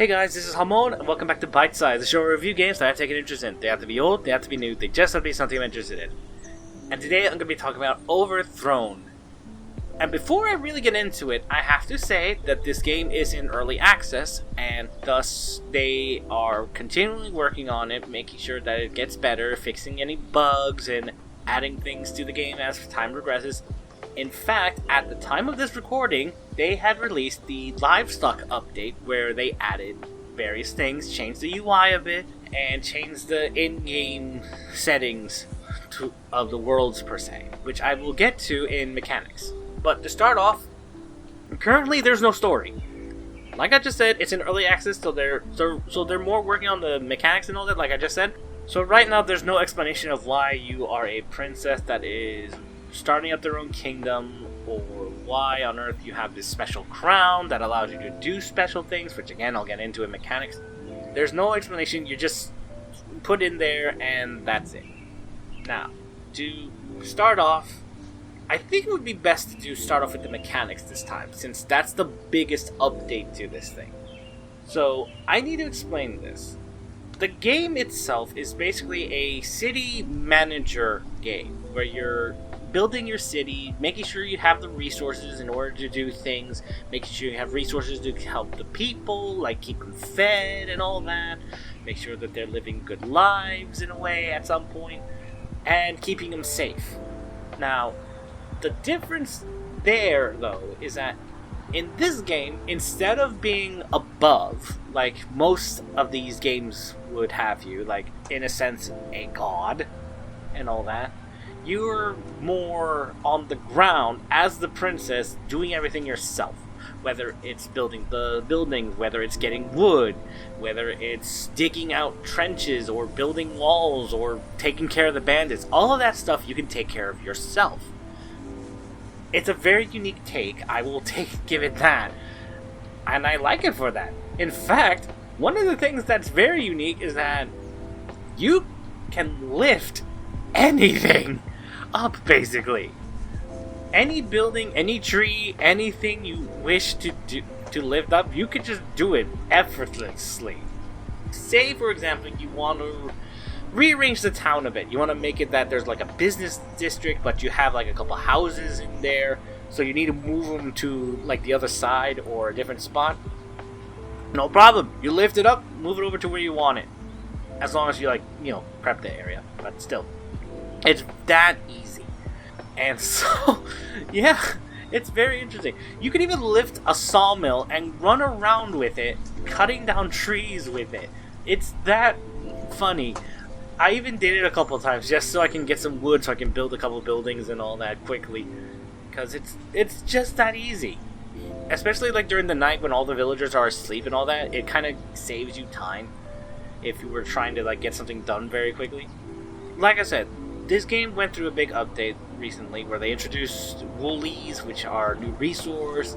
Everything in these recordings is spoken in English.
Hey guys, this is Hamon, and welcome back to Bytesize, the show where we review games that I take an interest in. They have to be old, they have to be new, they just have to be something I'm interested in. And today I'm going to be talking about Overthrown. And before I really get into it, I have to say that this game is in early access, and thus they are continually working on it, making sure that it gets better, fixing any bugs, and adding things to the game as time progresses. In fact, at the time of this recording, they had released the livestock update where they added various things, changed the UI a bit, and changed the in-game settings of the worlds per se, which I will get to in mechanics. But to start off, currently there's no story. Like I just said, it's in early access, so they're more working on the mechanics and all that, like I just said. So right now there's no explanation of why you are a princess that is starting up their own kingdom, or why on earth you have this special crown that allows you to do special things, which again I'll get into in mechanics. There's no explanation, you just put in there and that's it. Now, to start off, I think it would be best to start off with the mechanics this time, since that's the biggest update to this thing. So, I need to explain this. The game itself is basically a city manager game, where you're building your city, making sure you have the resources in order to do things, making sure you have resources to help the people, like keep them fed and all that, make sure that they're living good lives in a way at some point, and keeping them safe. Now, the difference there, though, is that in this game, instead of being above, like most of these games would have you, like, in a sense, a god, and all that, you're more on the ground as the princess, doing everything yourself. Whether it's building the buildings, whether it's getting wood, whether it's digging out trenches or building walls or taking care of the bandits, all of that stuff you can take care of yourself. It's a very unique take, I will give it that, and I like it for that. In fact, one of the things that's very unique is that you can lift anything up, basically. Any building, any tree, anything you wish to lift up, you could just do it effortlessly. Say, for example, you want to rearrange the town a bit. You want to make it that there's like a business district, but you have like a couple houses in there, so you need to move them to like the other side or a different spot. No problem. You lift it up, move it over to where you want it. As long as you prep the area. But still, it's that easy. And so, yeah, it's very interesting. You can even lift a sawmill and run around with it, cutting down trees with it. It's that funny. I even did it a couple of times just so I can get some wood so I can build a couple of buildings and all that quickly. Because it's just that easy. Especially like during the night when all the villagers are asleep and all that, it kind of saves you time if you were trying to like get something done very quickly. Like I said, this game went through a big update recently where they introduced woolies, which are a new resource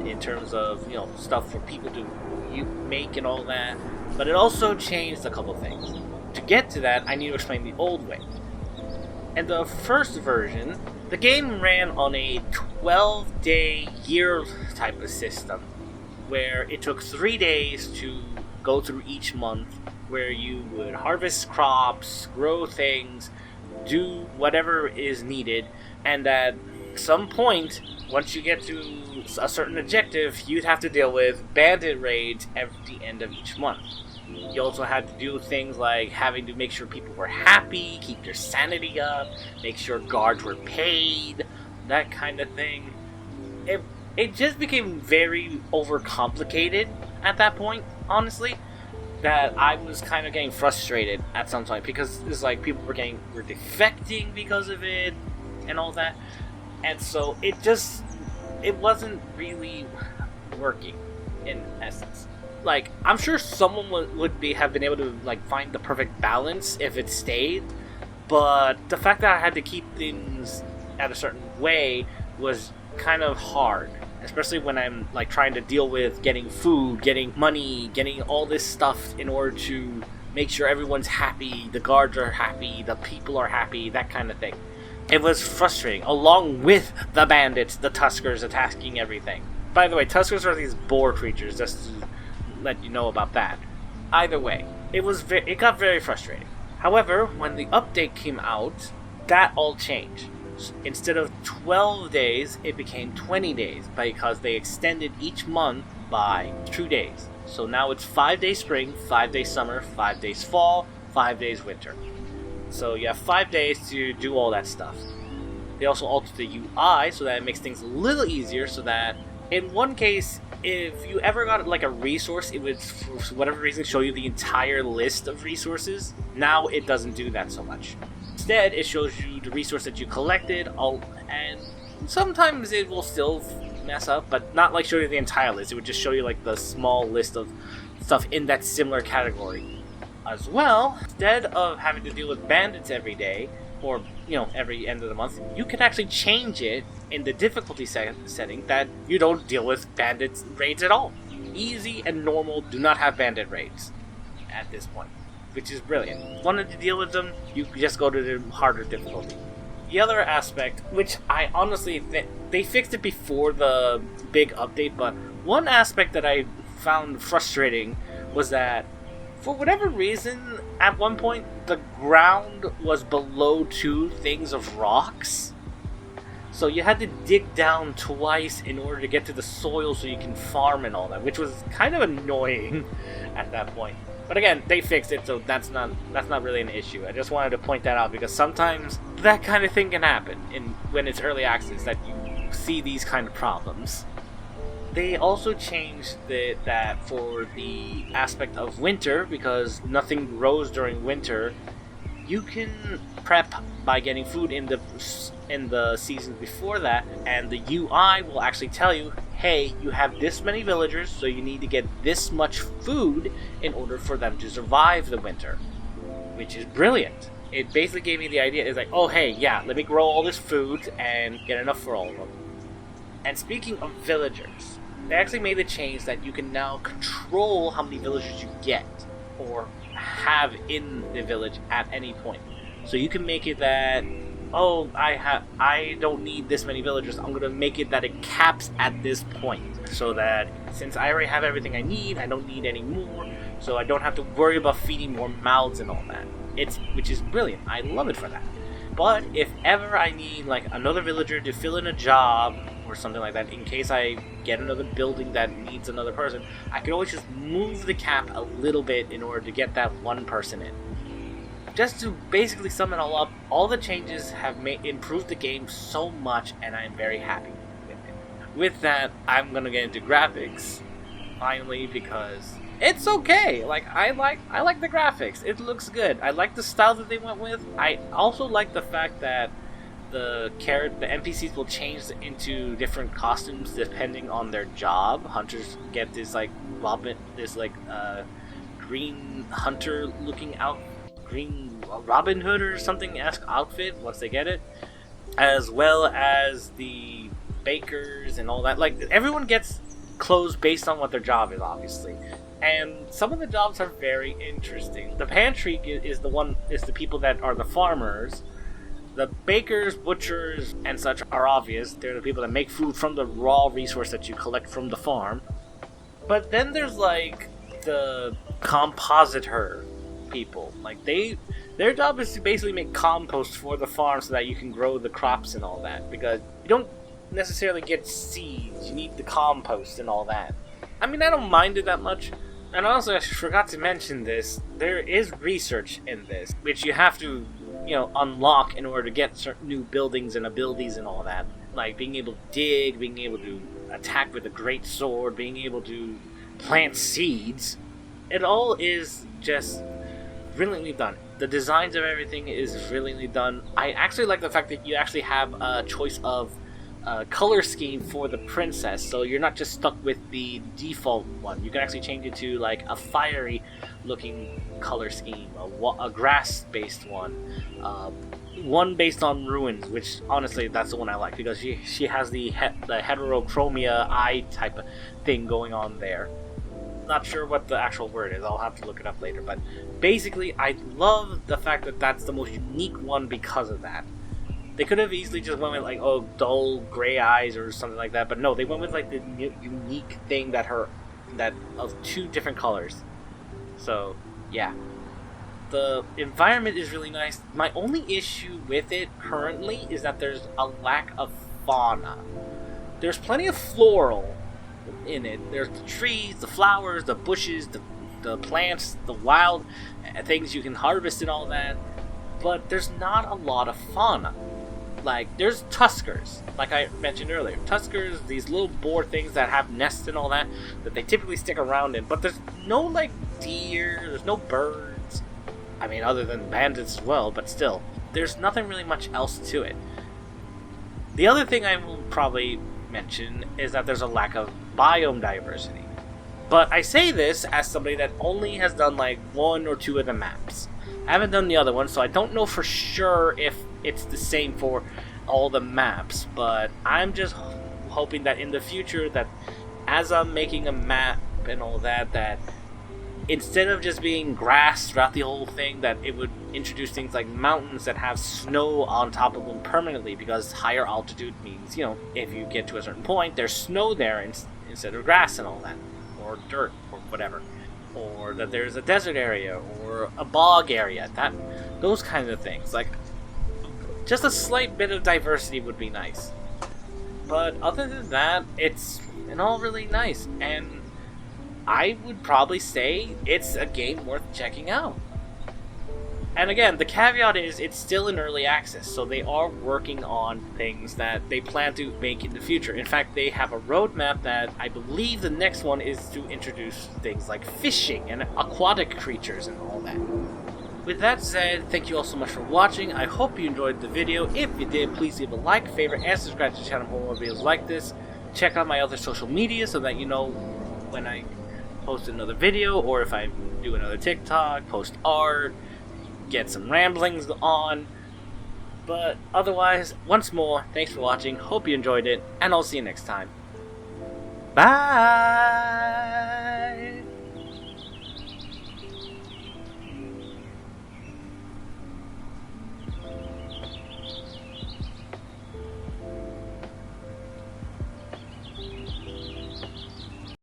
in terms of, stuff for people to make and all that. But it also changed a couple things. To get to that, I need to explain the old way. In the first version, the game ran on a 12-day year type of system, where it took 3 days to go through each month, where you would harvest crops, grow things, do whatever is needed, and at some point, once you get to a certain objective, you'd have to deal with bandit raids at the end of each month. You also had to do things like having to make sure people were happy, keep their sanity up, make sure guards were paid, that kind of thing. It just became very overcomplicated at that point, honestly, that I was kind of getting frustrated at some point, because it's like people were defecting because of it and all that. And so it wasn't really working in essence. Like, I'm sure someone would have been able to like find the perfect balance if it stayed, but the fact that I had to keep things at a certain way was kind of hard, especially when I'm like trying to deal with getting food, getting money, getting all this stuff in order to make sure everyone's happy, the guards are happy, the people are happy, that kind of thing. It was frustrating, along with the bandits, the Tuskers attacking everything. By the way, Tuskers are these boar creatures, just let you know about that. Either way, it got very frustrating. However, when the update came out, that all changed. Instead of 12 days, it became 20 days because they extended each month by 2 days. So now it's 5 days spring, 5 days summer, 5 days fall, 5 days winter. So you have 5 days to do all that stuff. They also altered the UI so that it makes things a little easier, so that in one case, if you ever got like a resource, it would, for whatever reason, show you the entire list of resources. Now it doesn't do that so much. Instead, it shows you the resource that you collected, and sometimes it will still mess up, but not like show you the entire list. It would just show you like the small list of stuff in that similar category. As well, instead of having to deal with bandits every day, or every end of the month, you can actually change it in the difficulty setting that you don't deal with bandit raids at all. Easy and normal do not have bandit raids at this point, which is brilliant. Wanted to deal with them, you just go to the harder difficulty. The other aspect, which I honestly, they fixed it before the big update, but one aspect that I found frustrating was that for whatever reason, at one point, the ground was below 2 things of rocks. So you had to dig down twice in order to get to the soil so you can farm and all that, which was kind of annoying at that point. But again, they fixed it, so that's not really an issue. I just wanted to point that out because sometimes that kind of thing can happen when it's early access, that you see these kind of problems. They also changed that for the aspect of winter, because nothing grows during winter. You can prep by getting food in the seasons before that, and the UI will actually tell you, hey, you have this many villagers, so you need to get this much food in order for them to survive the winter, which is brilliant. It basically gave me the idea, it's like, oh hey, yeah, let me grow all this food and get enough for all of them. And speaking of villagers, they actually made the change that you can now control how many villagers you get or have in the village at any point. So you can make it that, oh, I don't need this many villagers. I'm going to make it that it caps at this point. So that since I already have everything I need, I don't need any more. So I don't have to worry about feeding more mouths and all that. Which is brilliant. I love it for that. But if ever I need like another villager to fill in a job or something like that, in case I get another building that needs another person, I can always just move the cap a little bit in order to get that one person in. Just to basically sum it all up, all the changes have improved the game so much, and I'm very happy with it. With that, I'm gonna get into graphics finally, because it's okay. Like I like the graphics. It looks good. I like the style that they went with. I also like the fact that the NPCs will change into different costumes depending on their job. Hunters get this like green hunter looking green Robin Hood or something-esque outfit once they get it, as well as the bakers and all that. Like everyone gets clothes based on what their job is, obviously. And some of the jobs are very interesting. The pantry is the people that are the farmers. The bakers, butchers, and such are obvious. They're the people that make food from the raw resource that you collect from the farm. But then there's like the compositor people. Like their job is to basically make compost for the farm so that you can grow the crops and all that. Because you don't necessarily get seeds. You need the compost and all that. I mean, I don't mind it that much. And also, I forgot to mention this, there is research in this, which you have to, unlock in order to get certain new buildings and abilities and all that. Like being able to dig, being able to attack with a great sword, being able to plant seeds. It all is just brilliantly done. The designs of everything is brilliantly done. I actually like the fact that you actually have a choice of color scheme for the princess, so you're not just stuck with the default one. You can actually change it to like a fiery looking color scheme, a grass based one, one based on ruins, which honestly that's the one I like because she has the heterochromia eye type of thing going on there. Not sure what the actual word is, I'll have to look it up later, but basically I love the fact that that's the most unique one because of that. They could have easily just went with like, oh, dull gray eyes or something like that, but no, they went with like the unique thing that her that of 2 different colors. So yeah, the environment is really nice. My only issue with it currently is that there's a lack of fauna. There's plenty of floral in it. There's the trees, the flowers, the bushes, the plants, the wild things you can harvest and all that, but there's not a lot of fauna. Like, there's tuskers, like I mentioned earlier. Tuskers, these little boar things that have nests and all that they typically stick around in, but there's no, like, deer, there's no birds. I mean, other than bandits as well, but still, there's nothing really much else to it. The other thing I will probably mention is that there's a lack of biome diversity. But I say this as somebody that only has done like 1 or 2 of the maps. I haven't done the other one, so I don't know for sure if it's the same for all the maps, but I'm just hoping that in the future, that as I'm making a map and all that, that instead of just being grass throughout the whole thing, that it would introduce things like mountains that have snow on top of them permanently, because higher altitude means, you know, if you get to a certain point, there's snow there instead of grass and all that, or dirt, or whatever. Or that there's a desert area, or a bog area, those kinds of things. Like, just a slight bit of diversity would be nice. But other than that, it's all really nice, and I would probably say it's a game worth checking out. And again, the caveat is it's still in early access, so they are working on things that they plan to make in the future. In fact, they have a roadmap that I believe the next one is to introduce things like fishing and aquatic creatures and all that. With that said, thank you all so much for watching. I hope you enjoyed the video. If you did, please leave a like, favorite, and subscribe to the channel for more videos like this. Check out my other social media so that you know when I post another video, or if I do another TikTok, post art, get some ramblings on. But otherwise, once more, thanks for watching, hope you enjoyed it, and I'll see you next time. Bye!